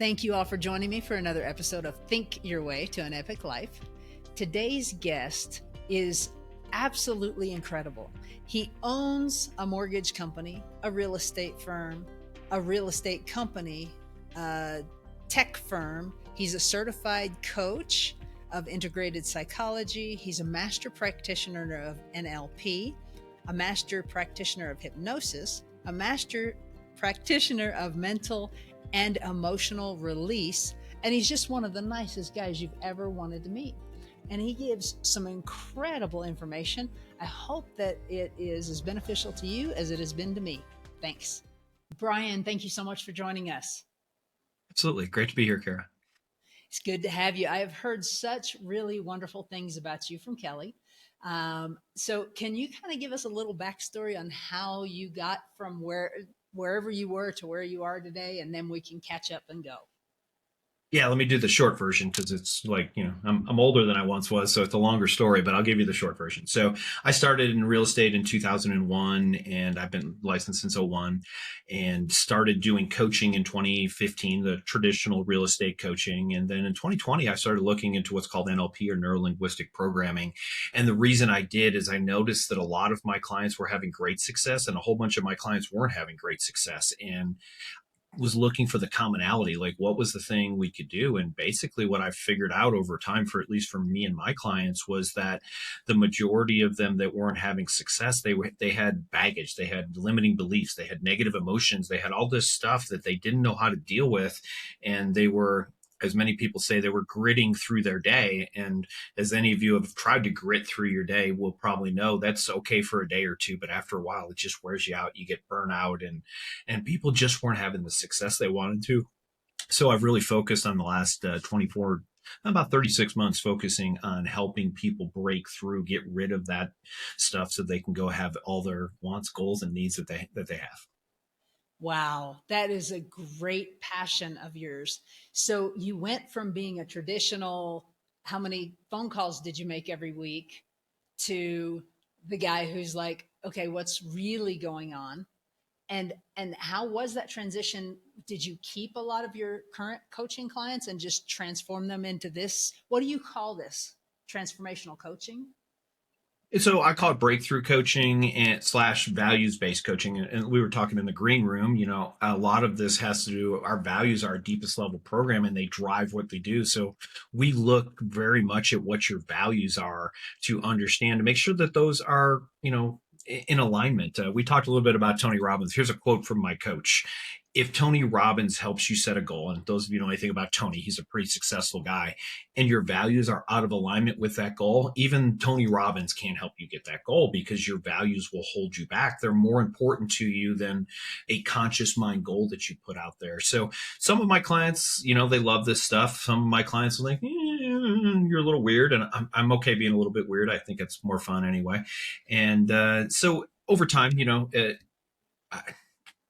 Thank you all for joining me for another episode of Think Your Way to an Epic Life. Today's guest is absolutely incredible. He owns a mortgage company, a real estate firm, a real estate company, a tech firm. He's a certified coach of integrated psychology. He's a master practitioner of NLP, a master practitioner of hypnosis, a master practitioner of mental and emotional release. And he's just one of the nicest guys you've ever wanted to meet. And he gives some incredible information. I hope that it is as beneficial to you as it has been to me. Thanks. Brian, thank you so much for joining us. Absolutely. Great to be here, Kara. It's good to have you. I have heard such really wonderful things about you from Kelly. So can you kind of give us a little backstory on how you got from wherever you were to where you are today, and then we can catch up and go. Yeah, let me do the short version because it's like, I'm older than I once was, so it's a longer story, but I'll give you the short version. So I started in real estate in 2001, and I've been licensed since '01, and started doing coaching in 2015, the traditional real estate coaching. And then in 2020, I started looking into what's called NLP, or neuro-linguistic programming. And the reason I did is I noticed that a lot of my clients were having great success, and a whole bunch of my clients weren't having great success. And was looking for the commonality, like what was the thing we could do. And basically what I figured out over time, for at least for me and my clients, was that the majority of them that weren't having success, they had baggage, they had limiting beliefs, they had negative emotions, they had all this stuff that they didn't know how to deal with. And they were, as many people say, they were gritting through their day. And as any of you have tried to grit through your day will probably know, that's okay for a day or two, but after a while it just wears you out. You get burnout, and people just weren't having the success they wanted to. So I've really focused on the last about 36 months, focusing on helping people break through, get rid of that stuff so they can go have all their wants, goals, and needs that they have. Wow, that is a great passion of yours. So you went from being a traditional, how many phone calls did you make every week, to the guy who's like, okay, what's really going on? And how was that transition? Did you keep a lot of your current coaching clients and just transform them into this? What do you call this? Transformational coaching? So I call it breakthrough coaching and / values-based coaching. And we were talking in the green room, a lot of this has to do, our values are our deepest level program, and they drive what we do. So we look very much at what your values are to understand, to make sure that those are, in alignment. We talked a little bit about Tony Robbins. Here's a quote from my coach. If Tony Robbins helps you set a goal, and those of you know anything about Tony, he's a pretty successful guy, and your values are out of alignment with that goal, even Tony Robbins can't help you get that goal because your values will hold you back. They're more important to you than a conscious mind goal that you put out there. So some of my clients, they love this stuff. Some of my clients are like, you're a little weird, and I'm okay being a little bit weird. I think it's more fun anyway. And so over time,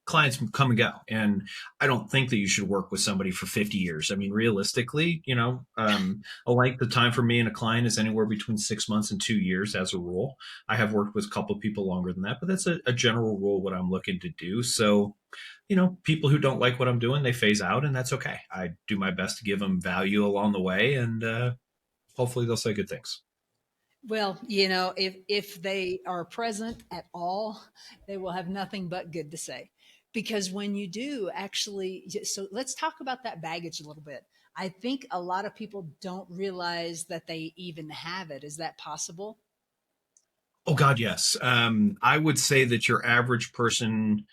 clients come and go. And I don't think that you should work with somebody for 50 years. I mean, realistically, a length of time for me and a client is anywhere between 6 months and 2 years as a rule. I have worked with a couple of people longer than that, but that's a general rule, what I'm looking to do. So, people who don't like what I'm doing, they phase out, and that's okay. I do my best to give them value along the way, and hopefully they'll say good things. Well, if they are present at all, they will have nothing but good to say. Because when you do actually, so let's talk about that baggage a little bit. I think a lot of people don't realize that they even have it. Is that possible? Oh God, yes. I would say that your average person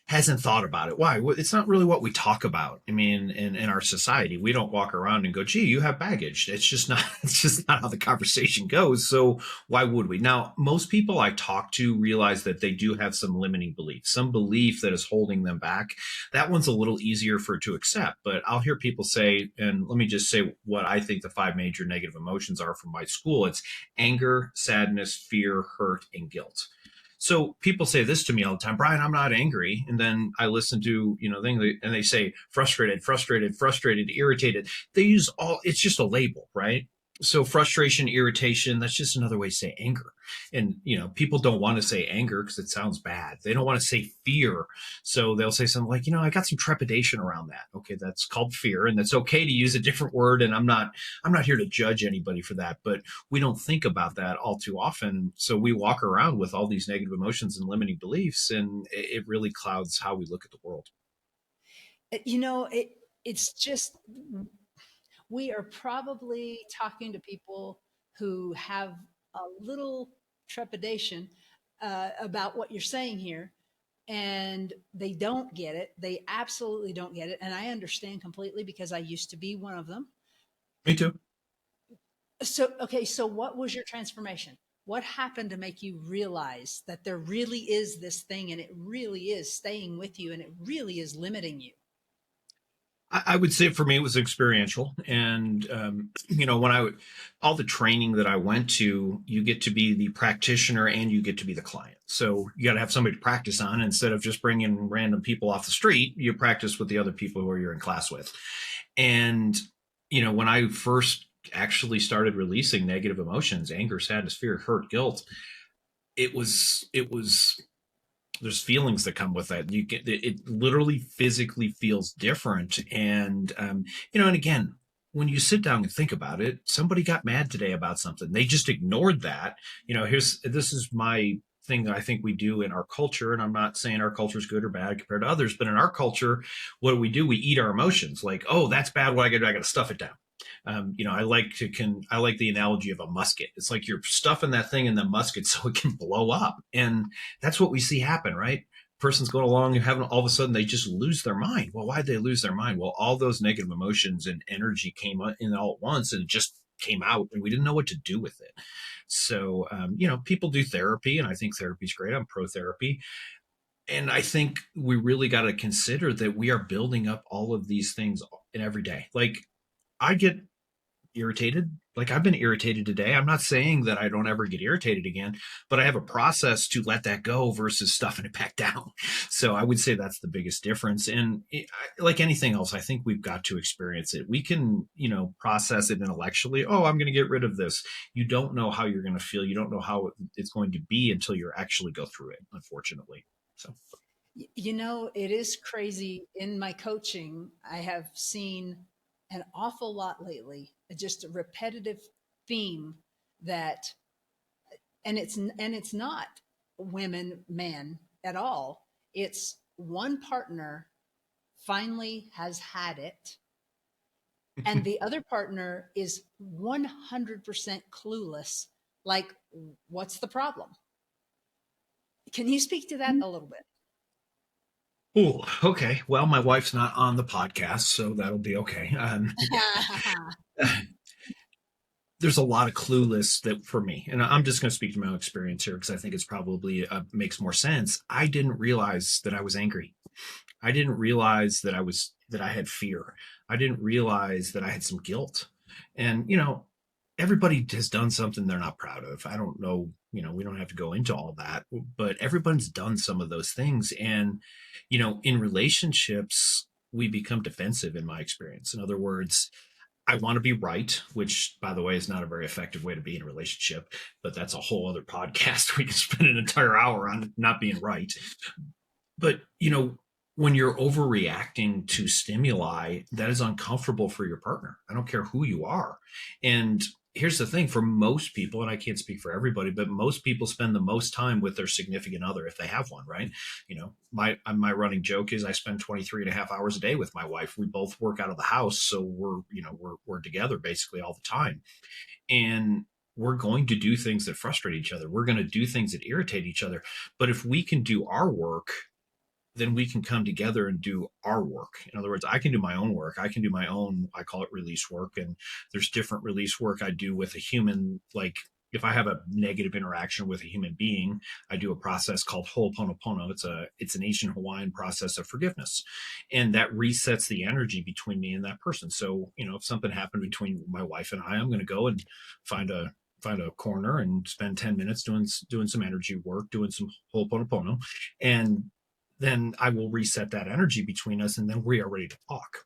hasn't thought about it. Why? Well, it's not really what we talk about. I mean, in our society, we don't walk around and go, gee, you have baggage. It's just not, it's just not how the conversation goes. So why would we? Now, most people I talk to realize that they do have some limiting beliefs, some belief that is holding them back. That one's a little easier for it to accept, but I'll hear people say, and let me just say what I think the 5 major negative emotions are from my school. It's anger, sadness, fear, hurt, and guilt. So people say this to me all the time, Brian, I'm not angry. And then I listen to, and they say frustrated, frustrated, frustrated, irritated. They use it's just a label, right? So frustration, irritation, that's just another way to say anger. And, people don't want to say anger because it sounds bad. They don't want to say fear. So they'll say something like, I got some trepidation around that. Okay, that's called fear, and that's okay to use a different word. And I'm not here to judge anybody for that, but we don't think about that all too often. So we walk around with all these negative emotions and limiting beliefs, and it really clouds how we look at the world. It's just we are probably talking to people who have a little trepidation about what you're saying here, and they don't get it. They absolutely don't get it. And I understand completely because I used to be one of them. Me too. So, okay, so what was your transformation? What happened to make you realize that there really is this thing and it really is staying with you and it really is limiting you? I would say for me it was experiential, and when all the training that I went to, you get to be the practitioner and you get to be the client. So you got to have somebody to practice on instead of just bringing random people off the street. You practice with the other people who you're in class with, and when I first actually started releasing negative emotions, anger, sadness, fear, hurt, guilt, it was there's feelings that come with that. You get it literally physically feels different. And and again, when you sit down and think about it, somebody got mad today about something. They just ignored that. This is my thing that I think we do in our culture. And I'm not saying our culture is good or bad compared to others, but in our culture, what do? We eat our emotions. Like, oh, that's bad. What I got to do? I got to stuff it down. I like the analogy of a musket. It's like you're stuffing that thing in the musket so it can blow up. And that's what we see happen, right? Person's going along and having all of a sudden they just lose their mind. Well, why'd they lose their mind? Well, all those negative emotions and energy came in all at once and it just came out and we didn't know what to do with it. So, people do therapy and I think therapy is great. I'm pro therapy. And I think we really got to consider that we are building up all of these things in every day. Like I get irritated. Like I've been irritated today. I'm not saying that I don't ever get irritated again, but I have a process to let that go versus stuffing it back down. So I would say that's the biggest difference. And like anything else, I think we've got to experience it. We can, process it intellectually. Oh, I'm going to get rid of this. You don't know how you're going to feel. You don't know how it's going to be until you actually go through it, unfortunately. So. It is crazy. In my coaching, I have seen an awful lot lately, just a repetitive theme that, and it's not women, men at all. It's one partner finally has had it, and the other partner is 100% clueless. Like, what's the problem? Can you speak to that a little bit? Oh, okay. Well, my wife's not on the podcast, so that'll be okay. There's a lot of clueless that for me, and I'm just going to speak to my own experience here because I think it's probably makes more sense. I didn't realize that I was angry. I didn't realize that I had fear. I didn't realize that I had some guilt. And everybody has done something they're not proud of. I don't know, we don't have to go into all that, but everyone's done some of those things. And in relationships, we become defensive in my experience. In other words, I want to be right, which, by the way, is not a very effective way to be in a relationship, but that's a whole other podcast. We can spend an entire hour on not being right. But, when you're overreacting to stimuli, that is uncomfortable for your partner. I don't care who you are. And here's the thing for most people, and I can't speak for everybody, but most people spend the most time with their significant other if they have one, right? My running joke is I spend 23 and a half hours a day with my wife. We both work out of the house. So we're together basically all the time. And we're going to do things that frustrate each other. We're going to do things that irritate each other. But if we can do our work, then we can come together and do our work. In other words, I can do my own work. I can do my own, I call it release work. And there's different release work I do with a human. Like if I have a negative interaction with a human being, I do a process called Ho'oponopono. It's an Asian Hawaiian process of forgiveness. And that resets the energy between me and that person. So, if something happened between my wife and I'm going to go and find a corner and spend 10 minutes doing some energy work, doing some Ho'oponopono. And then I will reset that energy between us and then we are ready to talk.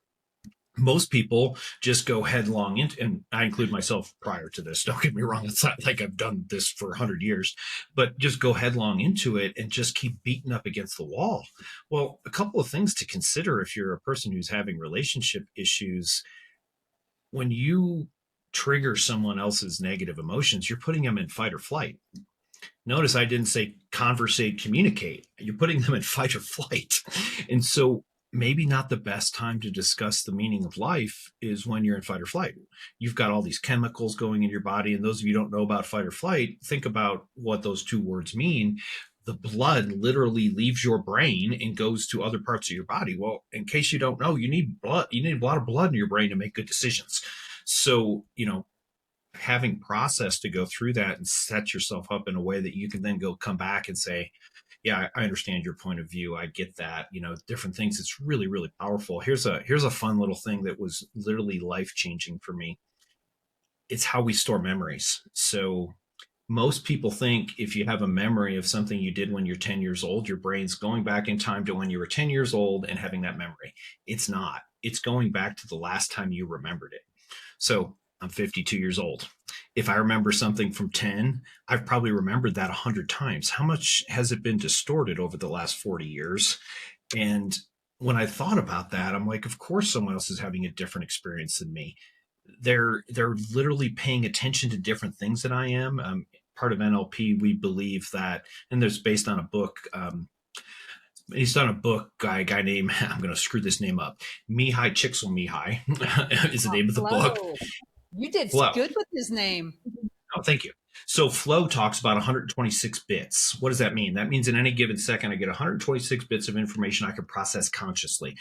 Most people just go headlong into, and I include myself prior to this. Don't get me wrong. It's not like I've done this for 100 years, but just go headlong into it and just keep beating up against the wall. Well, a couple of things to consider if you're a person who's having relationship issues. When you trigger someone else's negative emotions, you're putting them in fight or flight. Notice I didn't say conversate, communicate. You're putting them in fight or flight. And so maybe not the best time to discuss the meaning of life is when you're in fight or flight. You've got all these chemicals going in your body. And those of you who don't know about fight or flight, think about what those two words mean. The blood literally leaves your brain and goes to other parts of your body. Well, in case you don't know, you need blood. You need a lot of blood in your brain to make good decisions. So, having process to go through that and set yourself up in a way that you can then go come back and say, yeah, I understand your point of view. I get that, different things. It's really, really powerful. Here's a fun little thing that was literally life changing for me. It's how we store memories. So most people think if you have a memory of something you did when you're 10 years old, your brain's going back in time to when you were 10 years old and having that memory. It's not. It's going back to the last time you remembered it. So I'm 52 years old. If I remember something from 10, I've probably remembered that 100 times. How much has it been distorted over the last 40 years? And when I thought about that, I'm like, of course someone else is having a different experience than me. They're literally paying attention to different things than I am. Part of NLP, we believe that, and there's based on a book. He's done a book, guy named, I'm going to screw this name up, Mihai Csikszentmihalyi is the name of the book. Flow. You did Flow. good with his name. Oh, thank you. So flow talks about 126 bits. What does that mean? That means in any given second, I get 126 bits of information I can process consciously.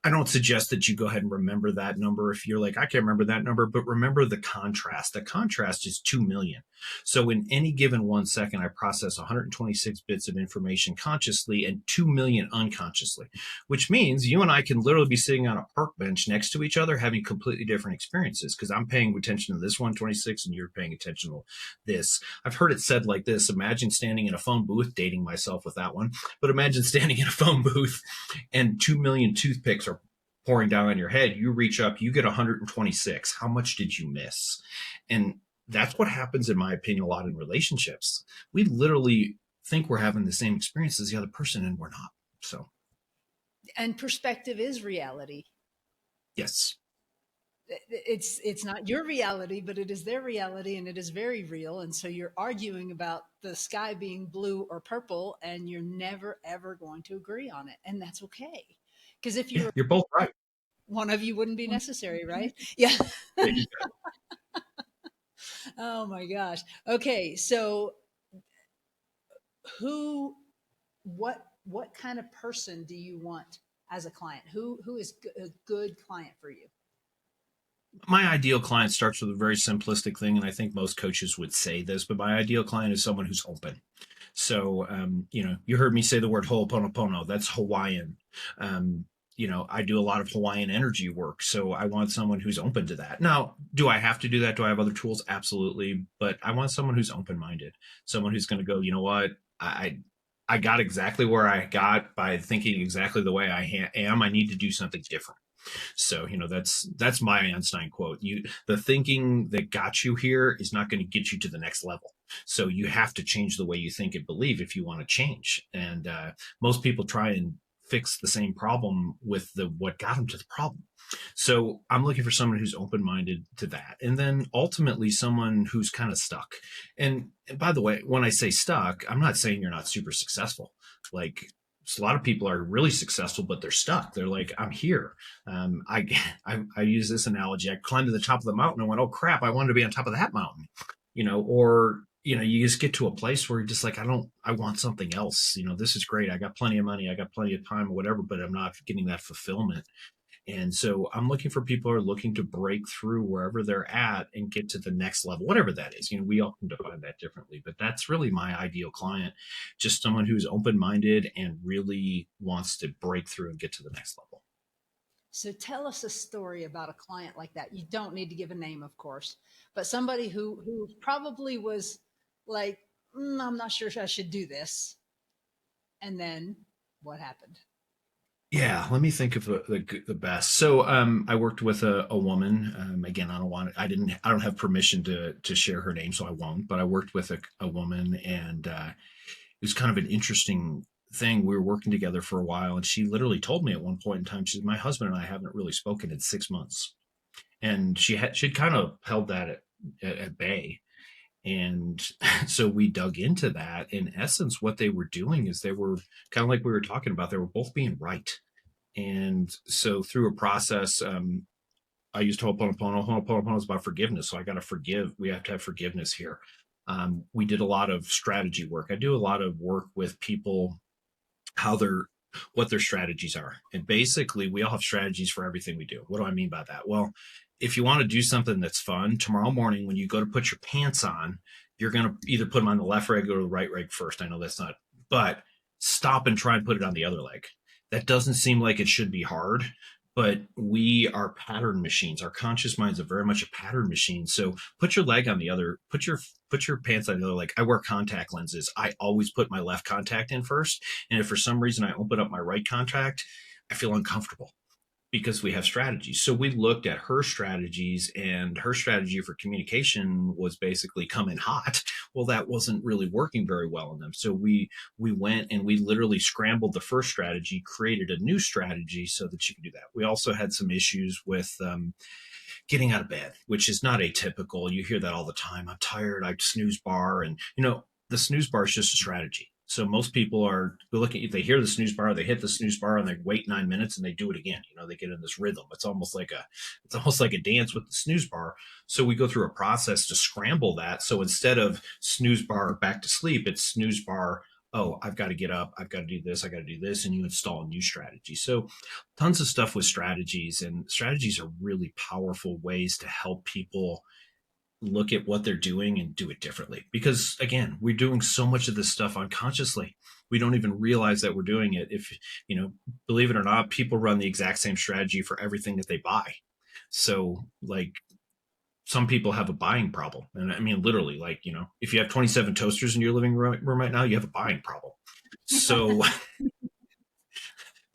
I don't suggest that you go ahead and remember that number if you're like, I can't remember that number, but remember the contrast. The contrast is 2 million. So in any given 1 second, I process 126 bits of information consciously and 2 million unconsciously, which means you and I can literally be sitting on a park bench next to each other having completely different experiences because I'm paying attention to this 126 and you're paying attention to this. I've heard it said like this: imagine standing in a phone booth, dating myself with that one, but imagine standing in a phone booth and 2 million toothpicks are pouring down on your head. You reach up, you get 126. How much did you miss? And that's what happens, in my opinion, a lot in relationships. We literally think we're having the same experience as the other person, and we're not. So, And perspective is reality. yes. It's not your reality, but it is their reality, and it is very real. And so you're arguing about the sky being blue or purple, and you're never ever going to agree on it, and that's okay. Because if Yeah, you're you're both right. one of you wouldn't be necessary, right? Yeah. Yeah, Oh my gosh. Okay, so who what kind of person do you want as a client? Who is a good client for you? my ideal client starts with a very simplistic thing, and I think most coaches would say this, but my ideal client is someone who's open. So, you heard me say the word Ho'oponopono. That's Hawaiian. I do a lot of Hawaiian energy work. So I want someone who's open to that. Now, do I have to do that? Do I have other tools? Absolutely. But I want someone who's open minded, someone who's going to go, you know what? I got exactly where I got by thinking exactly the way I am. I need to do something different. So, that's my Einstein quote. The thinking that got you here is not going to get you to the next level. So you have to change the way you think and believe if you want to change. And most people try and fix the same problem with what got them to the problem. So I'm looking for someone who's open-minded to that, and then ultimately someone who's kind of stuck. And by the way, when I say stuck, I'm not saying you're not super successful. Like, a lot of people are really successful, but they're stuck. They're like, I'm here. I, I use this analogy. I climbed to the top of the mountain and went, oh crap, I wanted to be on top of that mountain, or you just get to a place where you're just like, I want something else. This is great. I got plenty of money. I got plenty of time or whatever, but I'm not getting that fulfillment. And so I'm looking for people who are looking to break through wherever they're at and get to the next level, whatever that is. We all can define that differently, but that's really my ideal client. Just someone who's open-minded and really wants to break through and get to the next level. So tell us a story about a client like that. You don't need to give a name, of course, but somebody who probably was like, I'm not sure if I should do this. And then what happened? Yeah, let me think of the best. So, I worked with a woman. Again, I don't have permission to share her name, so I won't. But I worked with a woman, and it was kind of an interesting thing. We were working together for a while, and she literally told me at one point in time, she said, "My husband and I haven't really spoken in 6 months," and she'd kind of held that at bay. And so we dug into that. In essence, what they were doing is they were kind of like we were talking about. They were both being right. And so through a process, I used Ho'oponopono. Ho'oponopono is about forgiveness. So I got to forgive. We have to have forgiveness here. We did a lot of strategy work. I do a lot of work with people, how they're, what their strategies are. And basically, we all have strategies for everything we do. What do I mean by that? Well, if you want to do something that's fun, tomorrow morning when you go to put your pants on, you're going to either put them on the left leg or the right leg first. I know that's not, but stop and try and put it on the other leg. That doesn't seem like it should be hard, but we are pattern machines. Our conscious minds are very much a pattern machine. So put your leg on the other, put your pants on the other leg. I wear contact lenses. I always put my left contact in first. And if for some reason I open up my right contact, I feel uncomfortable because we have strategies. So we looked at her strategies, and her strategy for communication was basically come in hot. Well, that wasn't really working very well in them. So we went and we literally scrambled the first strategy, created a new strategy so that you can do that. We also had some issues with getting out of bed, which is not atypical. You hear that all the time. I'm tired. I snooze bar, and the snooze bar is just a strategy. So most people are looking, if they hear the snooze bar, they hit the snooze bar and they wait 9 minutes and they do it again. They get in this rhythm. It's almost like a dance with the snooze bar. So we go through a process to scramble that. So instead of snooze bar back to sleep, it's snooze bar. Oh, I've got to get up. I've got to do this. I got to do this. And you install a new strategy. So tons of stuff with strategies, and strategies are really powerful ways to help people look at what they're doing and do it differently. Because again, we're doing so much of this stuff unconsciously. We don't even realize that we're doing it. If, believe it or not, people run the exact same strategy for everything that they buy. So, like, some people have a buying problem. And I mean, literally, like, if you have 27 toasters in your living room right now, you have a buying problem. So,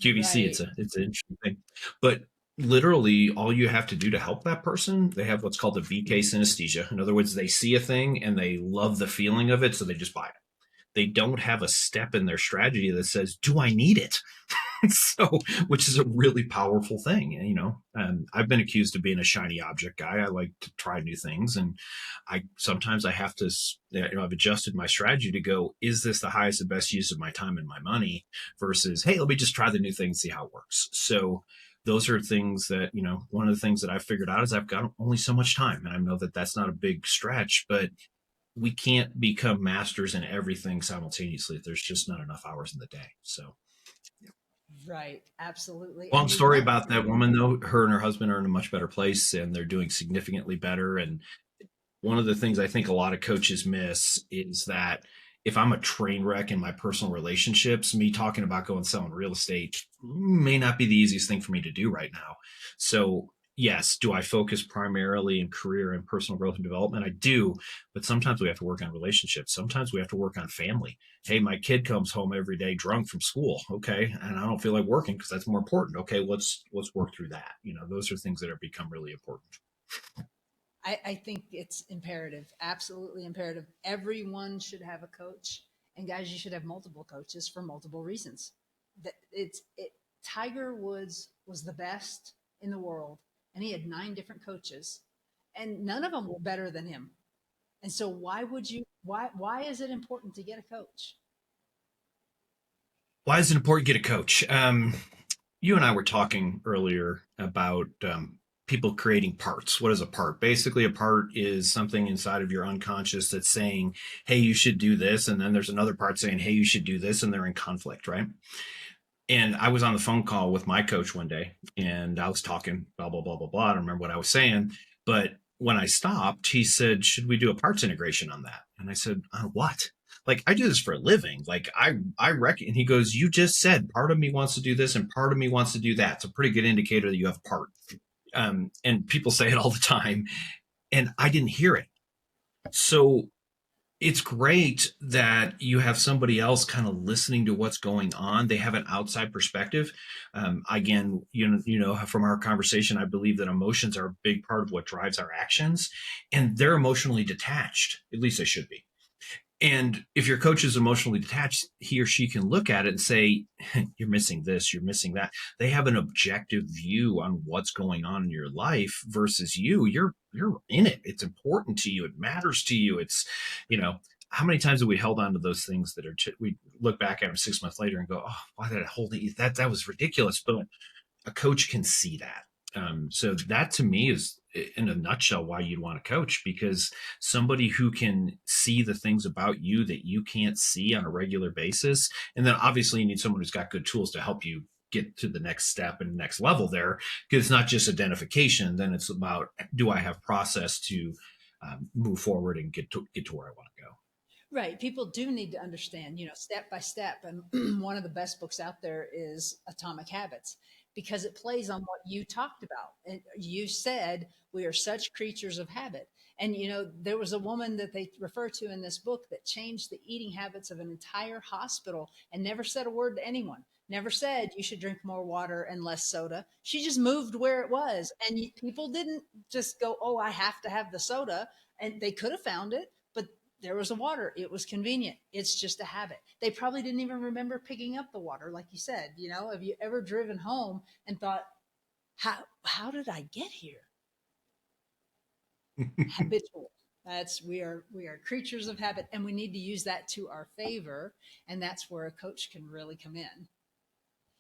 QVC, Right. it's an interesting thing. But literally, all you have to do to help that person, they have what's called the VK synesthesia. In other words, they see a thing and they love the feeling of it, so they just buy it. They don't have a step in their strategy that says, "Do I need it?" So, which is a really powerful thing. I've been accused of being a shiny object guy. I like to try new things, and I sometimes I have to. I've adjusted my strategy to go, is this the highest and best use of my time and my money, versus, hey, let me just try the new thing and see how it works. So those are things that, one of the things that I've figured out is I've got only so much time, and I know that that's not a big stretch, but we can't become masters in everything simultaneously. There's just not enough hours in the day. So, Right. Absolutely. long And we story don't. about that woman, though. Her and her husband are in a much better place, and they're doing significantly better. And one of the things I think a lot of coaches miss is that if I'm a train wreck in my personal relationships, me talking about going selling real estate may not be the easiest thing for me to do right now. So, yes, do I focus primarily in career and personal growth and development? I do, but sometimes we have to work on relationships. Sometimes we have to work on family. Hey, my kid comes home every day drunk from school. Okay, and I don't feel like working because that's more important. Okay, let's work through that. Those are things that have become really important. I think it's imperative, absolutely imperative. Everyone should have a coach, and guys, you should have multiple coaches for multiple reasons. That Tiger Woods was the best in the world, and he had 9 different coaches, and none of them were better than him. And so, why would you? Why is it important to get a coach? Why is it important to get a coach? You and I were talking earlier about people creating parts. What is a part? Basically, a part is something inside of your unconscious that's saying, hey, you should do this. And then there's another part saying, hey, you should do this. And they're in conflict, right? And I was on the phone call with my coach one day, and I was talking, blah, blah, blah, blah, blah. I don't remember what I was saying. But when I stopped, he said, should we do a parts integration on that? And I said, on what? Like, I do this for a living. Like, I reckon. And he goes, you just said part of me wants to do this and part of me wants to do that. It's a pretty good indicator that you have a part. And people say it all the time, and I didn't hear it. So it's great that you have somebody else kind of listening to what's going on. They have an outside perspective. Again, from our conversation, I believe that emotions are a big part of what drives our actions, and they're emotionally detached. At least they should be. And if your coach is emotionally detached, he or she can look at it and say, you're missing this, you're missing that. They have an objective view on what's going on in your life versus you. You're in it. It's important to you. It matters to you. It's, you know, how many times have we held on to those things that are, we look back at them 6 months later and go, oh, why did I hold it? That was ridiculous. But a coach can see that. So that to me is, in a nutshell, why you'd want to coach, because somebody who can see the things about you that you can't see on a regular basis. And then obviously you need someone who's got good tools to help you get to the next step and next level there, because it's not just identification. Then it's about, do I have process to move forward and get to where I want to go. Right. People do need to understand, step by step. And one of the best books out there is Atomic Habits because it plays on what you talked about. And you said we are such creatures of habit. And, there was a woman that they refer to in this book that changed the eating habits of an entire hospital and never said a word to anyone. Never said you should drink more water and less soda. She just moved where it was. And people didn't just go, oh, I have to have the soda. And they could have found it, but there was a water. It was convenient. It's just a habit. They probably didn't even remember picking up the water, like you said. Have you ever driven home and thought, how did I get here? Habitual. We are creatures of habit, and we need to use that to our favor. And that's where a coach can really come in.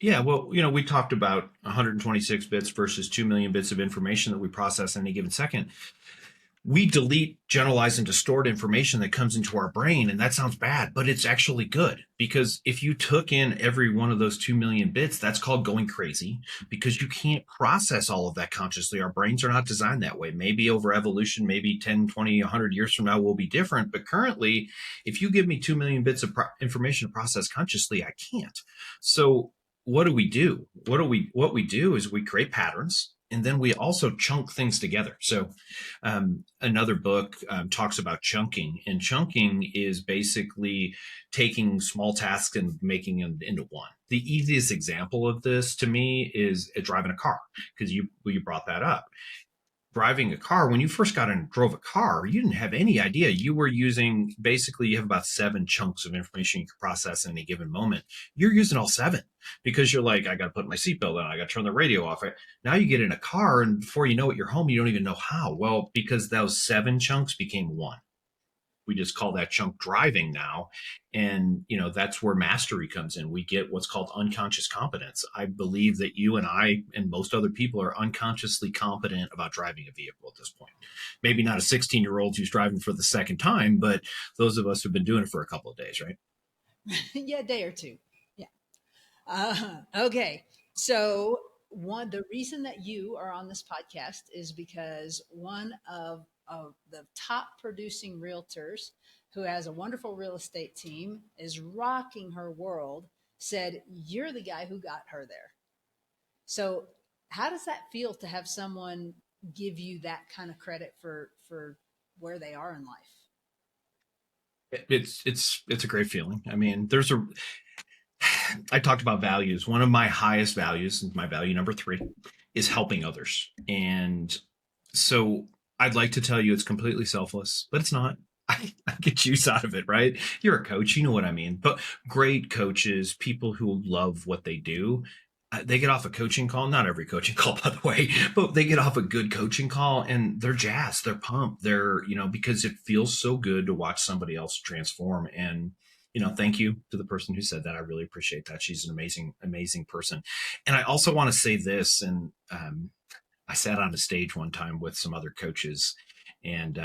Yeah, well, we talked about 126 bits versus 2 million bits of information that we process in any given second. We delete generalized and distorted information that comes into our brain, and that sounds bad, but it's actually good, because if you took in every one of those 2 million bits, that's called going crazy, because you can't process all of that consciously. Our brains are not designed that way. Maybe over evolution, maybe 10, 20, 100 years from now will be different, but currently, if you give me 2 million bits of information to process consciously, I can't. So what do we do? What we do is we create patterns, and then we also chunk things together. So another book talks about chunking, and chunking is basically taking small tasks and making them into one. The easiest example of this to me is driving a car, because you brought that up. Driving a car, when you first got in and drove a car, you didn't have any idea. You were using, basically, you have about 7 chunks of information you can process in any given moment. You're using all 7 because you're like, I got to put my seatbelt on, I got to turn the radio off. Now you get in a car, and before you know it, you're home. You don't even know how. Well, because those 7 chunks became one. We just call that chunk driving now. And that's where mastery comes in. We get what's called unconscious competence. I believe that you and I and most other people are unconsciously competent about driving a vehicle at this point. Maybe not a 16-year-old who's driving for the second time, but those of us who've been doing it for a couple of days, right? Yeah, a day or two. Yeah. Okay. So the reason that you are on this podcast is because one of the top producing realtors who has a wonderful real estate team is rocking her world said you're the guy who got her there. So how does that feel to have someone give you that kind of credit for where they are in life? It's a great feeling. I mean, I talked about values. One of my highest values, my value number 3, is helping others. And so I'd like to tell you it's completely selfless, but it's not. I get juice out of it, right? You're a coach, you know what I mean. But great coaches, people who love what they do, they get off a coaching call. Not every coaching call, by the way, but they get off a good coaching call and they're jazzed, they're pumped, because it feels so good to watch somebody else transform. And thank you to the person who said that. I really appreciate that. She's an amazing, amazing person. And I also want to say this, and I sat on a stage one time with some other coaches, and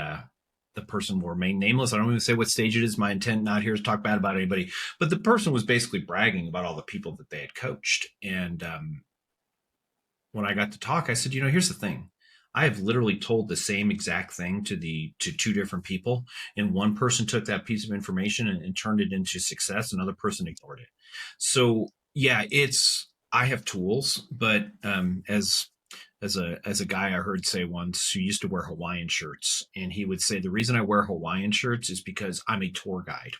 the person will remain nameless. I don't even say what stage it is. My intent not here is to talk bad about anybody, but the person was basically bragging about all the people that they had coached. And when I got to talk, I said, here's the thing. I have literally told the same exact thing to 2 different people, and one person took that piece of information and turned it into success. Another person ignored it. So yeah, I have tools, but as as a guy I heard say once who used to wear Hawaiian shirts, and he would say the reason I wear Hawaiian shirts is because I'm a tour guide,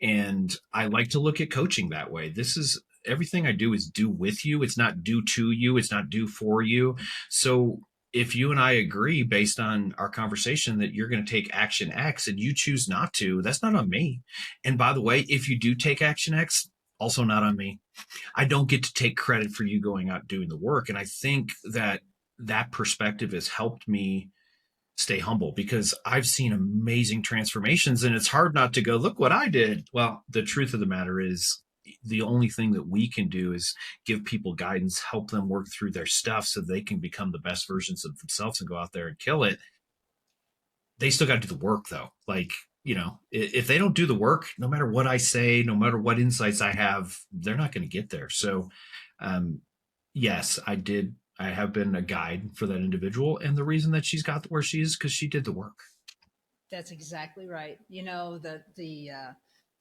and I like to look at coaching that way. This is everything I do is do with you. It's not do to you. It's not do for you. So if you and I agree based on our conversation that you're going to take action X and you choose not to, that's not on me. And by the way, if you do take action X, also not on me. I don't get to take credit for you going out doing the work. And I think that that perspective has helped me stay humble because I've seen amazing transformations and it's hard not to go, look what I did. Well, the truth of the matter is the only thing that we can do is give people guidance, help them work through their stuff so they can become the best versions of themselves and go out there and kill it. They still got to do the work though. Like, if they don't do the work, no matter what I say, no matter what insights I have, they're not going to get there. So, um, yes, I have been a guide for that individual. And the reason that she's got where she is because she did the work. That's exactly right. The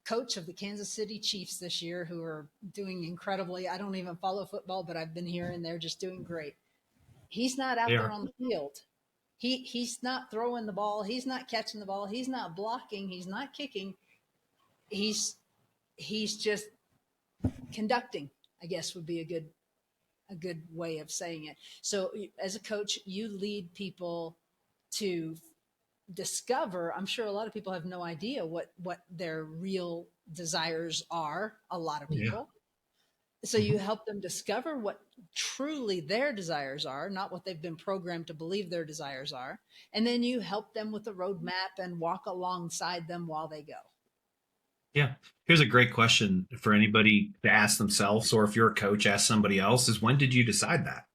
coach of the Kansas City Chiefs this year, who are doing incredibly. I don't even follow football, but I've been here and they're just doing great. He's not They out there are. on the field. He's not throwing the ball. He's not catching the ball. He's not blocking. He's not kicking. He's he's just conducting. I guess would be a good way of saying it. So as a coach, you lead people to discover. I'm sure a lot of people have no idea what their real desires are. A lot of Yeah. people. So you Mhm. help them discover what truly their desires are, not what they've been programmed to believe their desires are. And then you help them with a roadmap and walk alongside them while they go. Yeah. Here's a great question for anybody to ask themselves, or if you're a coach, ask somebody else is when did you decide that?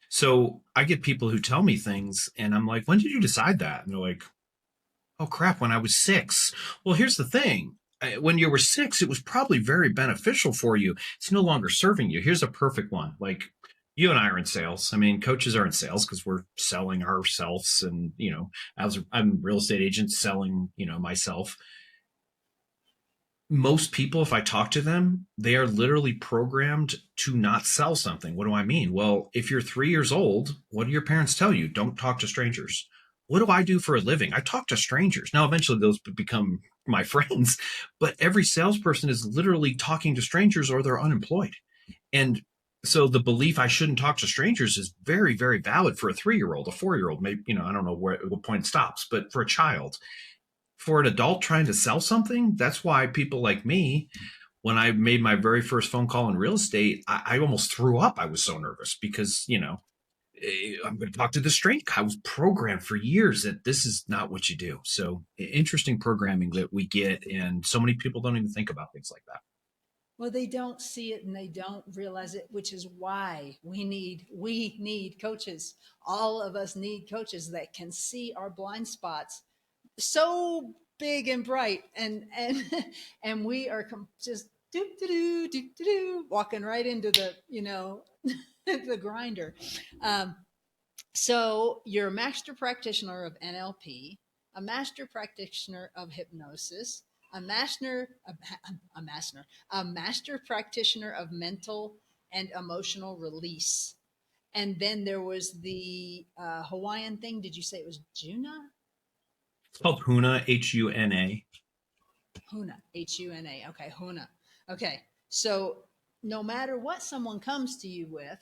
So I get people who tell me things and I'm like, when did you decide that? And they're like, oh crap, when I was 6. Well, here's the thing. When you were 6, it was probably very beneficial for you. It's no longer serving you. Here's a perfect one. Like you and I are in sales. I mean, coaches are in sales because we're selling ourselves. And, I'm a real estate agent selling, myself. Most people, if I talk to them, they are literally programmed to not sell something. What do I mean? Well, if you're 3 years old, what do your parents tell you? Don't talk to strangers. What do I do for a living? I talk to strangers. Now, eventually, those become my friends, but every salesperson is literally talking to strangers or they're unemployed. And so the belief I shouldn't talk to strangers is very, very valid for a 3 year old, a 4 year old, maybe, I don't know what point it stops, but for a child, for an adult trying to sell something, that's why people like me, when I made my very first phone call in real estate, I almost threw up. I was so nervous because, I'm going to talk to the straight. I was programmed for years that this is not what you do. So interesting programming that we get. And so many people don't even think about things like that. Well, they don't see it and they don't realize it, which is why we need coaches. All of us need coaches that can see our blind spots so big and bright, and and we are just do do do do do walking right into the the grinder. Um, so you're a master practitioner of NLP, a master practitioner of hypnosis, a master a master a master practitioner of mental and emotional release. And then there was the Hawaiian thing. Did you say it was Juna? It's called HUNA, HUNA. Huna, Huna. Okay, Huna. Okay, so no matter what someone comes to you with,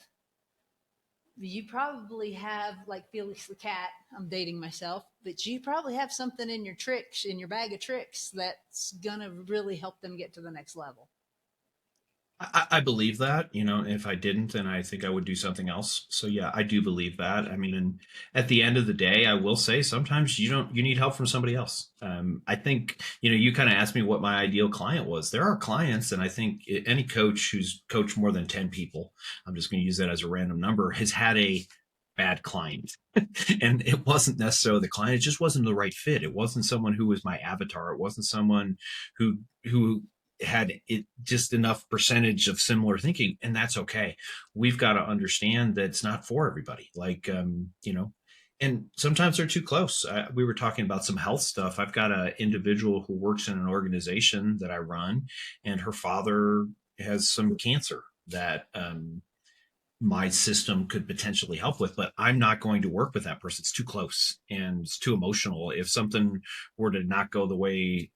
you probably have, like Felix the cat. I'm dating myself, but you probably have something in your tricks, in your bag of tricks, that's gonna really help them get to the next level. I believe that, if I didn't, then I think I would do something else. So yeah, I do believe that. I mean, and at the end of the day, I will say sometimes you need help from somebody else. I think, you kind of asked me what my ideal client was. There are clients, and I think any coach who's coached more than 10 people, I'm just going to use that as a random number, has had a bad client. And it wasn't necessarily the client, it just wasn't the right fit. It wasn't someone who was my avatar. It wasn't someone who had it just enough percentage of similar thinking, and that's okay. We've got to understand that it's not for everybody. Like, and sometimes they're too close. We were talking about some health stuff. I've got an individual who works in an organization that I run, and her father has some cancer that my system could potentially help with, but I'm not going to work with that person. It's too close and it's too emotional. If something were to not go the way,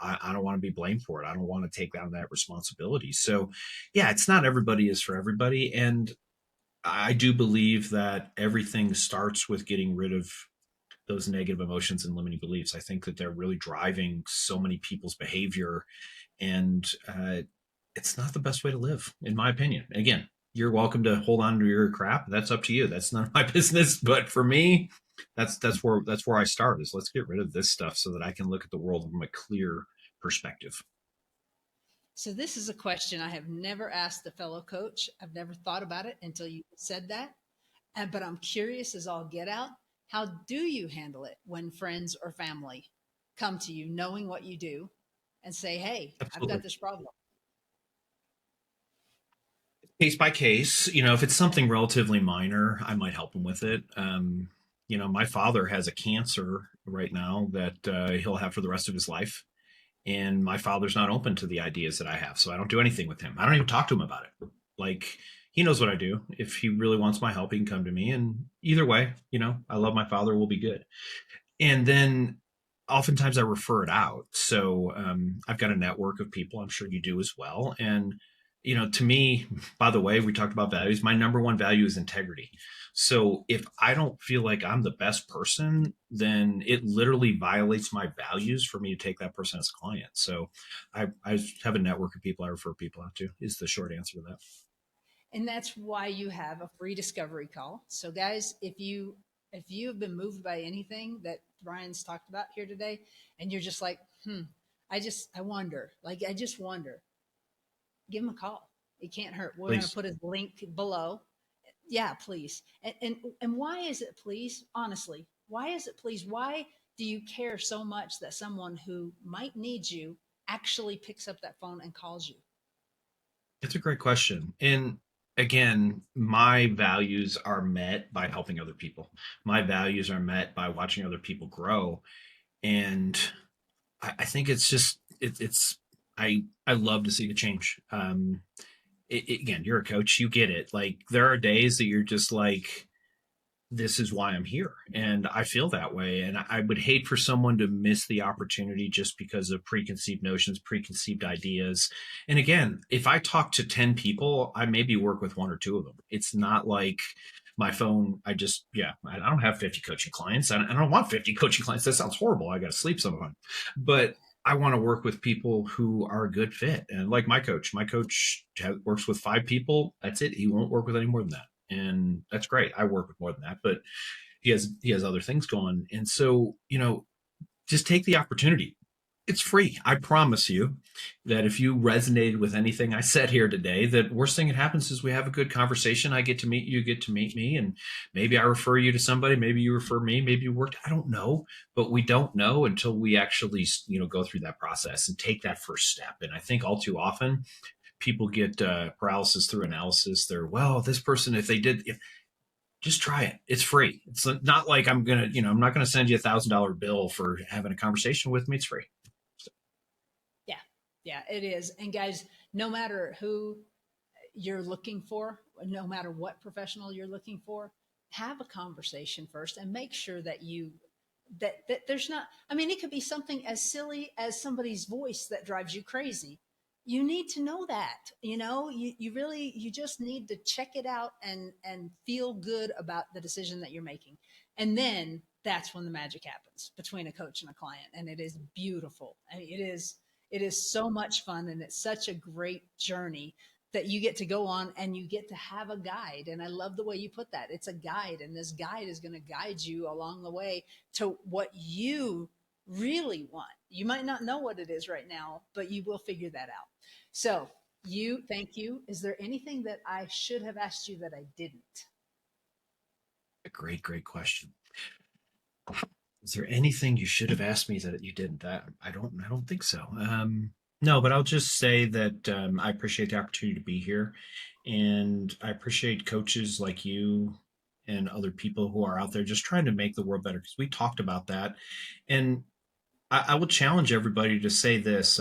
I don't want to be blamed for it. I don't want to take on that responsibility. So yeah, it's not everybody is for everybody. And I do believe that everything starts with getting rid of those negative emotions and limiting beliefs. I think that they're really driving so many people's behavior, and it's not the best way to live, in my opinion. Again, you're welcome to hold on to your crap. That's up to you. That's none of my business. But for me, that's where I start. Is let's get rid of this stuff so that I can look at the world from a clear perspective. So this is a question I have never asked a fellow coach. I've never thought about it until you said that. But I'm curious as all get out. How do you handle it when friends or family come to you knowing what you do and say, "Hey, I've got Absolutely. this problem." Case by case, if it's something relatively minor, I might help him with it. My father has a cancer right now that he'll have for the rest of his life, and my father's not open to the ideas that I have, so I don't do anything with him. I don't even talk to him about it. Like, he knows what I do. If he really wants my help, he can come to me, and either way, I love my father, will be good. And then oftentimes I refer it out. So I've got a network of people. I'm sure you do as well. And to me, by the way, we talked about values. My number one value is integrity. So if I don't feel like I'm the best person, then it literally violates my values for me to take that person as a client. So I have a network of people I refer people out to. Is the short answer to that. And that's why you have a free discovery call. So guys, if you have been moved by anything that Brian's talked about here today and you're just like, I wonder, like I just wonder, give him a call. It can't hurt. We're going to Please. put his link below. Yeah, please. And why is it please? Honestly, why is it please? Why do you care so much that someone who might need you actually picks up that phone and calls you? It's a great question. And again, my values are met by helping other people. My values are met by watching other people grow. And I think it's just it's I love to see the change. Again, you're a coach, you get it. Like there are days that you're just like, this is why I'm here. And I feel that way. And I would hate for someone to miss the opportunity just because of preconceived notions, preconceived ideas. And again, if I talk to 10 people, I maybe work with one or two of them. It's not like my phone, I don't have 50 coaching clients. I don't want 50 coaching clients. That sounds horrible. I got to sleep some of them. But I want to work with people who are a good fit. And like my coach works with 5 people. That's it. He won't work with any more than that, and that's great. I work with more than that, but he has other things going. And so, just take the opportunity. It's free. I promise you that if you resonated with anything I said here today, that worst thing that happens is we have a good conversation. I get to meet you, get to meet me, and maybe I refer you to somebody, maybe you refer me, maybe you worked. I don't know, but we don't know until we actually, go through that process and take that first step. And I think all too often people get paralysis through analysis. They're, well, this person, if just try it. It's free. It's not like I'm not gonna send you $1,000 bill for having a conversation with me. It's free. So, Yeah, yeah, it is. And guys, no matter who you're looking for, no matter what professional you're looking for, have a conversation first and make sure that that there's not, I mean, it could be something as silly as somebody's voice that drives you crazy. You need to know that, you really, you just need to check it out and feel good about the decision that you're making. And then that's when the magic happens between a coach and a client. And it is beautiful. I mean, it is so much fun and it's such a great journey that you get to go on and you get to have a guide. And I love the way you put that. It's a guide, and this guide is going to guide you along the way to what you really want. You might not know what it is right now, but you will figure that out. So, thank you. Is there anything that I should have asked you that I didn't? a great question. Is there anything you should have asked me that you didn't? That I don't think so. No, but I'll just say that I appreciate the opportunity to be here, and I appreciate coaches like you and other people who are out there just trying to make the world better, because we talked about that. And I will challenge everybody to say this.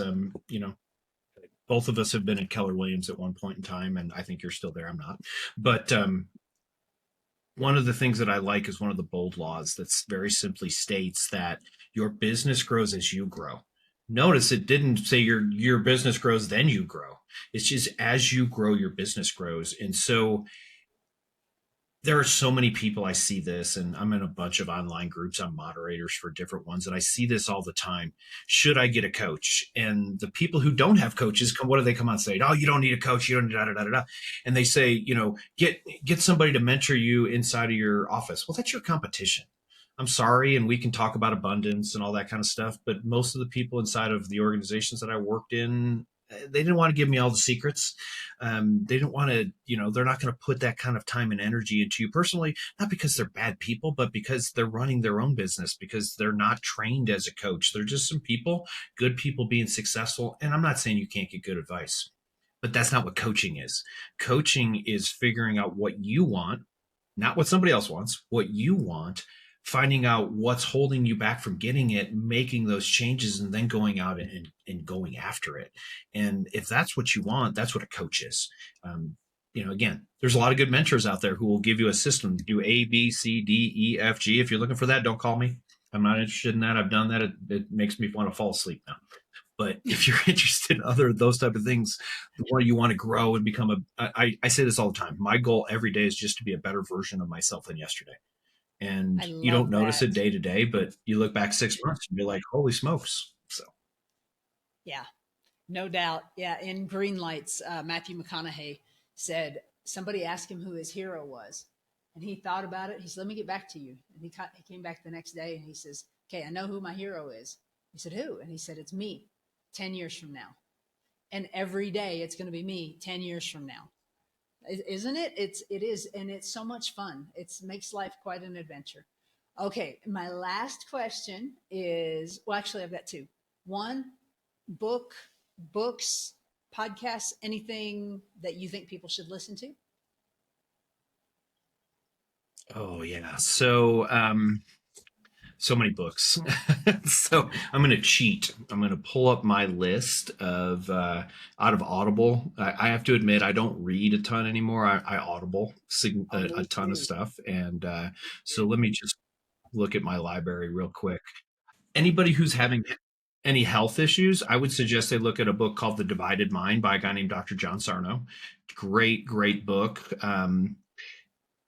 both of us have been at Keller Williams at one point in time, and I think you're still there. I'm not. But one of the things that I like is one of the bold laws that's very simply states that your business grows as you grow. Notice it didn't say your business grows, then you grow. It's just as you grow, your business grows. And so there are so many people I see this, and I'm in a bunch of online groups. I'm moderators for different ones, and I see this all the time. Should I get a coach? And the people who don't have coaches come, what do they come on saying? Oh, you don't need a coach. You don't da da da da da. And they say, get somebody to mentor you inside of your office. Well, that's your competition. I'm sorry, and we can talk about abundance and all that kind of stuff, but most of the people inside of the organizations that I worked in, they didn't want to give me all the secrets. They didn't want to, they're not going to put that kind of time and energy into you personally, not because they're bad people, but because they're running their own business, because they're not trained as a coach. They're just some people, good people being successful. And I'm not saying you can't get good advice, but that's not what coaching is. Coaching is figuring out what you want, not what somebody else wants, what you want, finding out what's holding you back from getting it, making those changes, and then going out and going after it. And if that's what you want, that's what a coach is. Again, there's a lot of good mentors out there who will give you a system, do A, B, C, D, E, F, G. If you're looking for that, don't call me. I'm not interested in that. I've done that. It makes me want to fall asleep now. But if you're interested in other those type of things, the more you want to grow and become I say this all the time. My goal every day is just to be a better version of myself than yesterday. And I you don't love notice that. it day to day, but you look back 6 months and you're like, holy smokes. So, Yeah, no doubt. Yeah, in Green Lights, Matthew McConaughey said somebody asked him who his hero was, and he thought about it. He said, "Let me get back to you." And he came back the next day and he says, "Okay, I know who my hero is." He said, "Who?" And he said, "It's me, 10 years from now, and every day it's going to be me 10 years from now." Isn't it? It is, and it's so much fun. It makes life quite an adventure. Okay, my last question is, well, actually, I've got two. One, book, books, podcasts, anything that you think people should listen to? oh yeah. So many books. So I'm going to cheat. I'm going to pull up my list of out of Audible. I have to admit I don't read a ton anymore. I Audible Oh, a me ton of too. stuff, and so let me just look at my library real quick. Anybody who's having any health issues, I would suggest they look at a book called The Divided Mind by a guy named Dr. John Sarno. Great book.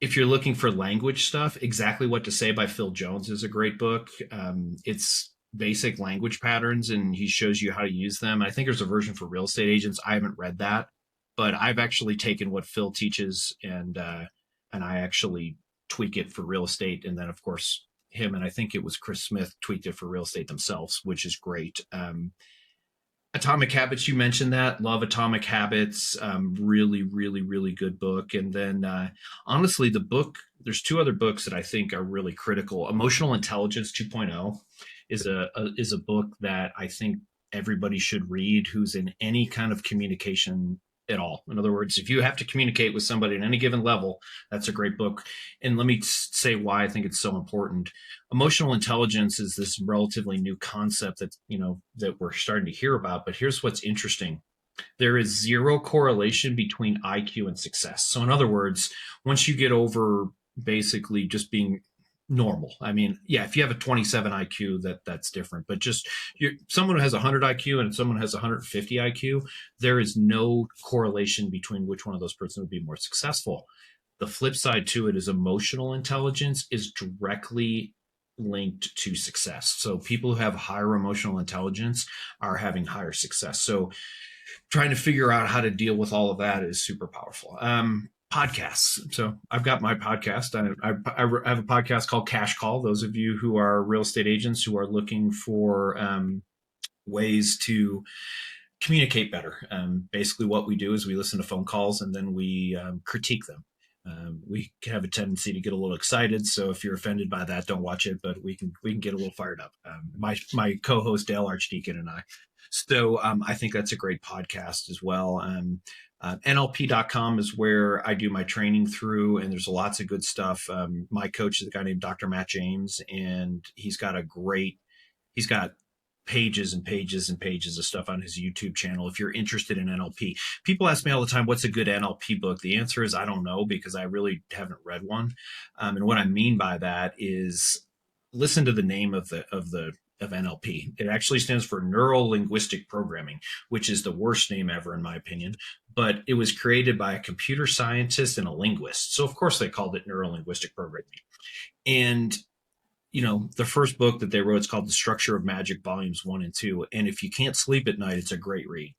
If you're looking for language stuff, Exactly What to Say by Phil Jones is a great book. It's basic language patterns and he shows you how to use them. I think there's a version for real estate agents. I haven't read that, but I've actually taken what Phil teaches and I actually tweak it for real estate. And then of course him and I think it was Chris Smith tweaked it for real estate themselves, which is great. Atomic Habits, you mentioned that. Love Atomic Habits. Really good book. And then, honestly, there's two other books that I think are really critical. Emotional Intelligence 2.0 is a book that I think everybody should read who's in any kind of communication at all. In other words, if you have to communicate with somebody at any given level, that's a great book. And let me say why I think it's so important. Emotional intelligence is this relatively new concept that we're starting to hear about, but here's what's interesting. There is zero correlation between IQ and success. So in other words, once you get over basically just being normal, I mean, yeah, if you have a 27 IQ, that's different, but just someone who has 100 IQ and someone who has 150 IQ, there is no correlation between which one of those persons would be more successful. The flip side to it is emotional intelligence is directly linked to success. So people who have higher emotional intelligence are having higher success. So trying to figure out how to deal with all of that is super powerful. Podcasts. So I've got my podcast. I have a podcast called Cash Call. Those of you who are real estate agents who are looking for ways to communicate better. Basically, what we do is we listen to phone calls and then we critique them. We can have a tendency to get a little excited, so if you're offended by that, don't watch it. But we can get a little fired up. My co-host Dale Archdeacon and I. So I think that's a great podcast as well. NLP.com is where I do my training through, and there's lots of good stuff. My coach is a guy named Dr. Matt James, and he's got pages and pages and pages of stuff on his YouTube channel if you're interested in NLP. People ask me all the time, what's a good NLP book? The answer is I don't know, because I really haven't read one. And what I mean by that is listen to the name of NLP. It actually stands for Neuro Linguistic Programming, which is the worst name ever in my opinion. But it was created by a computer scientist and a linguist. So of course they called it Neuro Linguistic Programming. And the first book that they wrote is called The Structure of Magic, Volumes 1 and 2. And if you can't sleep at night, it's a great read.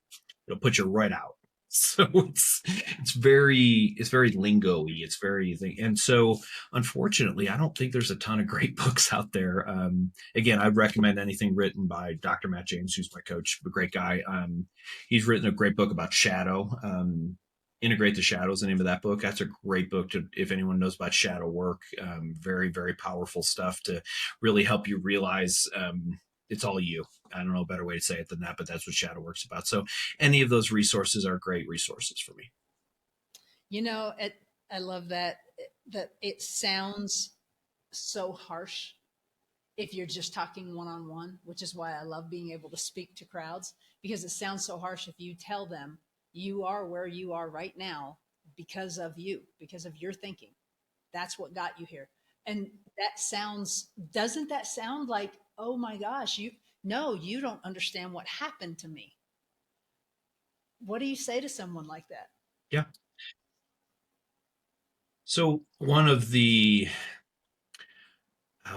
It'll put you right out. So it's very lingo-y. It's very thing. And so unfortunately, I don't think there's a ton of great books out there. Again, I'd recommend anything written by Dr. Matt James, who's my coach, a great guy. He's written a great book about shadow. Integrate the Shadow is the name of that book. That's a great book if anyone knows about shadow work. Very, very powerful stuff to really help you realize it's all you. I don't know a better way to say it than that, but that's what shadow work's about. So any of those resources are great resources for me. I love that it sounds so harsh if you're just talking one-on-one, which is why I love being able to speak to crowds, because it sounds so harsh if you tell them you are where you are right now because of your thinking. That's what got you here. And doesn't that sound like, oh my gosh, you don't understand what happened to me. What do you say to someone like that? Yeah. So one of the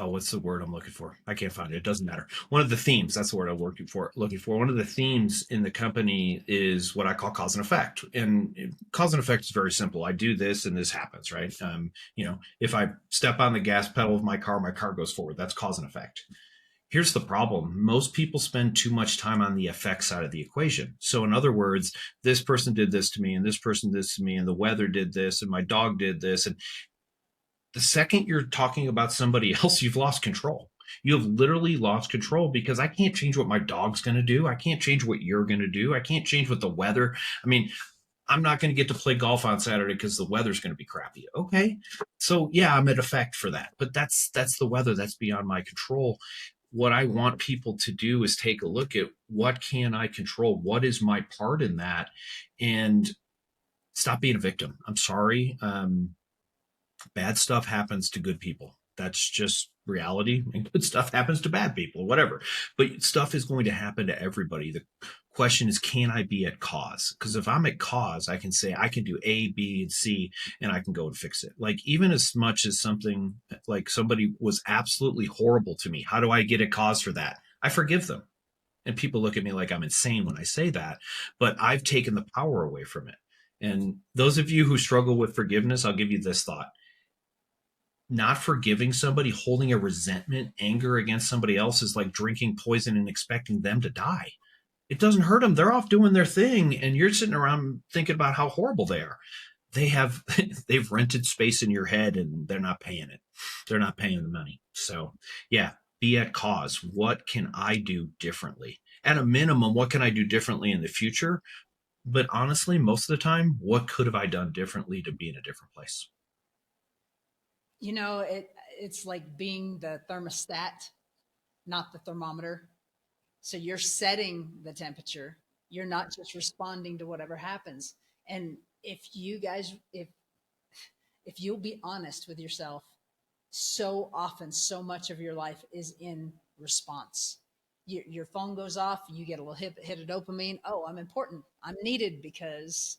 what's the word I'm looking for? I can't find it. It doesn't matter. One of the themes, that's the word I'm looking for. One of the themes in the company is what I call cause and effect. And cause and effect is very simple. I do this and this happens, right? If I step on the gas pedal of my car goes forward. That's cause and effect. Here's the problem. Most people spend too much time on the effect side of the equation. So in other words, this person did this to me and this person did this to me and the weather did this and my dog did this. And the second you're talking about somebody else, you've lost control. You have literally lost control, because I can't change what my dog's going to do. I can't change what you're going to do. I can't change what the weather. I mean, I'm not going to get to play golf on Saturday because the weather's going to be crappy. Okay. So yeah, I'm at effect for that, but that's the weather. That's beyond my control. What I want people to do is take a look at what can I control? What is my part in that? And stop being a victim. I'm sorry. Bad stuff happens to good people. That's just reality. And good stuff happens to bad people, whatever. But stuff is going to happen to everybody. The question is, can I be at cause? Because if I'm at cause, I can say I can do A, B, and C, and I can go and fix it. Like even as much as something like somebody was absolutely horrible to me, how do I get a cause for that? I forgive them. And people look at me like I'm insane when I say that, but I've taken the power away from it. And those of you who struggle with forgiveness, I'll give you this thought. Not forgiving somebody, holding a resentment, anger against somebody else is like drinking poison and expecting them to die. It doesn't hurt them. They're off doing their thing. And you're sitting around thinking about how horrible they are. They've rented space in your head and they're not paying it. They're not paying the money. So yeah, be at cause. What can I do differently? At a minimum, what can I do differently in the future? But honestly, most of the time, what could have I done differently to be in a different place? It's like being the thermostat, not the thermometer. So you're setting the temperature. You're not just responding to whatever happens. And if you'll be honest with yourself, so often, so much of your life is in response. Your phone goes off, you get a little hit of dopamine. Oh, I'm important. I'm needed because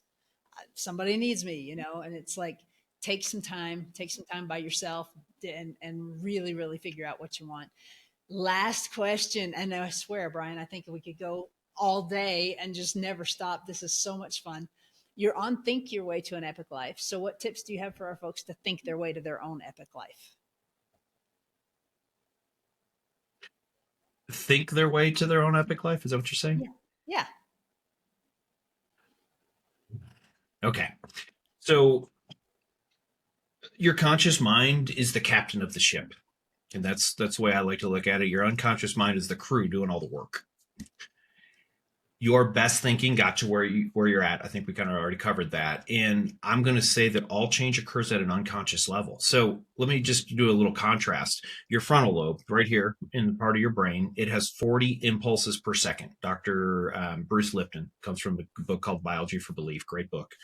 somebody needs me, and it's like, take some time by yourself and really, really figure out what you want. Last question. And I swear, Brian, I think we could go all day and just never stop. This is so much fun. You're on Think Your Way to an Epic Life. So what tips do you have for our folks to think their way to their own epic life? Think their way to their own epic life? Is that what you're saying? Yeah. Okay. So your conscious mind is the captain of the ship. And that's the way I like to look at it. Your unconscious mind is the crew doing all the work. Your best thinking got to where you're at. I think we kind of already covered that. And I'm going to say that all change occurs at an unconscious level. So let me just do a little contrast. Your frontal lobe, right here in the part of your brain, it has 40 impulses per second. Dr. Bruce Lipton comes from a book called Biology for Belief. Great book.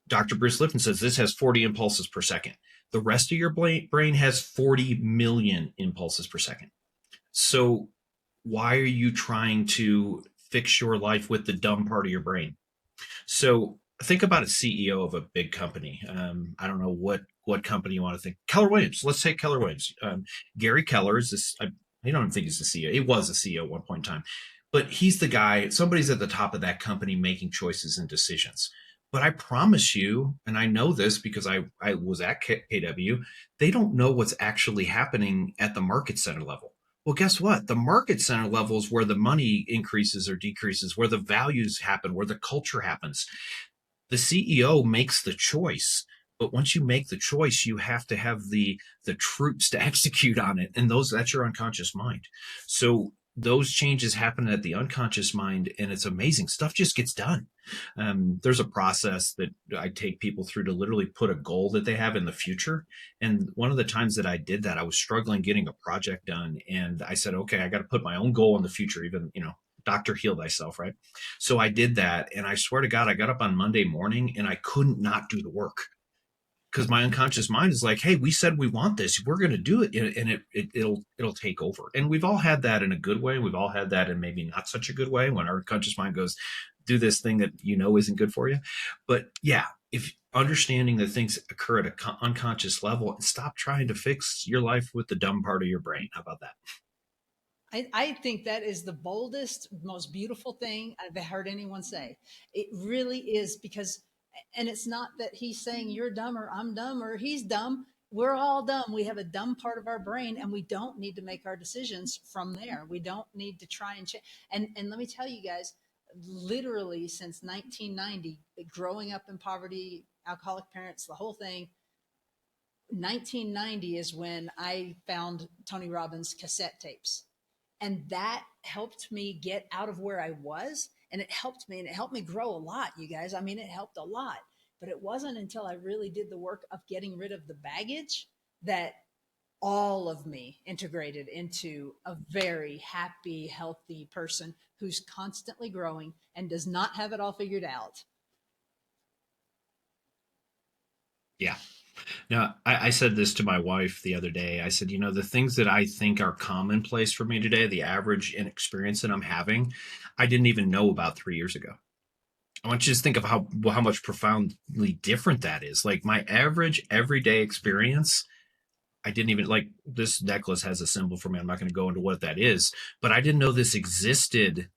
Dr. Bruce Lipton says this has 40 impulses per second. The rest of your brain has 40 million impulses per second. So why are you trying to fix your life with the dumb part of your brain? So think about a CEO of a big company. I don't know what company you want to think. Keller Williams. Let's take Keller Williams. Gary Keller is this. I don't think he's the CEO. He was a CEO at one point in time, but he's the guy. Somebody's at the top of that company making choices and decisions. But I promise you, and I know this because I was at KW, they don't know what's actually happening at the market center level. Well, guess what? The market center level is where the money increases or decreases, where the values happen, where the culture happens. The CEO makes the choice, but once you make the choice, you have to have the troops to execute on it, and that's your unconscious mind. So those changes happen at the unconscious mind, and it's amazing. Stuff just gets done. There's a process that I take people through to literally put a goal that they have in the future. And one of the times that I did that, I was struggling getting a project done, and I said, okay, I got to put my own goal in the future, even doctor, heal thyself, right? So I did that, and I swear to God, I got up on Monday morning and I couldn't not do the work because my unconscious mind is like, "Hey, we said we want this. We're going to do it," and it'll take over. And we've all had that in a good way. We've all had that in maybe not such a good way when our conscious mind goes, "Do this thing that isn't good for you." But yeah, if understanding that things occur at an unconscious level, and stop trying to fix your life with the dumb part of your brain. How about that? I think that is the boldest, most beautiful thing I've heard anyone say. It really is because, and it's not that he's saying you're dumber, I'm dumb, or he's dumb. We're all dumb. We have a dumb part of our brain, and we don't need to make our decisions from there. We don't need to try and change. And let me tell you guys, literally since 1990, growing up in poverty, alcoholic parents, the whole thing, 1990 is when I found Tony Robbins cassette tapes. And that helped me get out of where I was. And it helped me grow a lot, you guys. I mean, it helped a lot. But it wasn't until I really did the work of getting rid of the baggage that all of me integrated into a very happy, healthy person who's constantly growing and does not have it all figured out. Yeah. Now, I said this to my wife the other day. I said, the things that I think are commonplace for me today, the average and experience that I'm having, I didn't even know about 3 years ago. I want you to think of how much profoundly different that is. Like my average everyday experience, I didn't even like this necklace has a symbol for me. I'm not going to go into what that is, but I didn't know this existed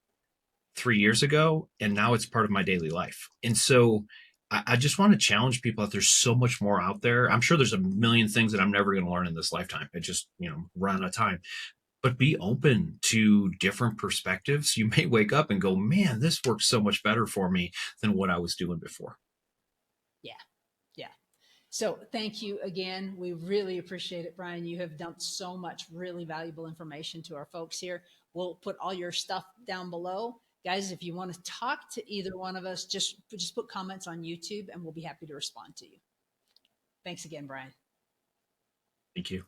3 years ago, and now it's part of my daily life. And so I just want to challenge people that there's so much more out there. I'm sure there's a million things that I'm never going to learn in this lifetime. It just, run out of time. But be open to different perspectives. You may wake up and go, man, this works so much better for me than what I was doing before. Yeah. Yeah. So thank you again. We really appreciate it, Brian. You have dumped so much really valuable information to our folks here. We'll put all your stuff down below. Guys, if you want to talk to either one of us, just put comments on YouTube and we'll be happy to respond to you. Thanks again, Brian. Thank you.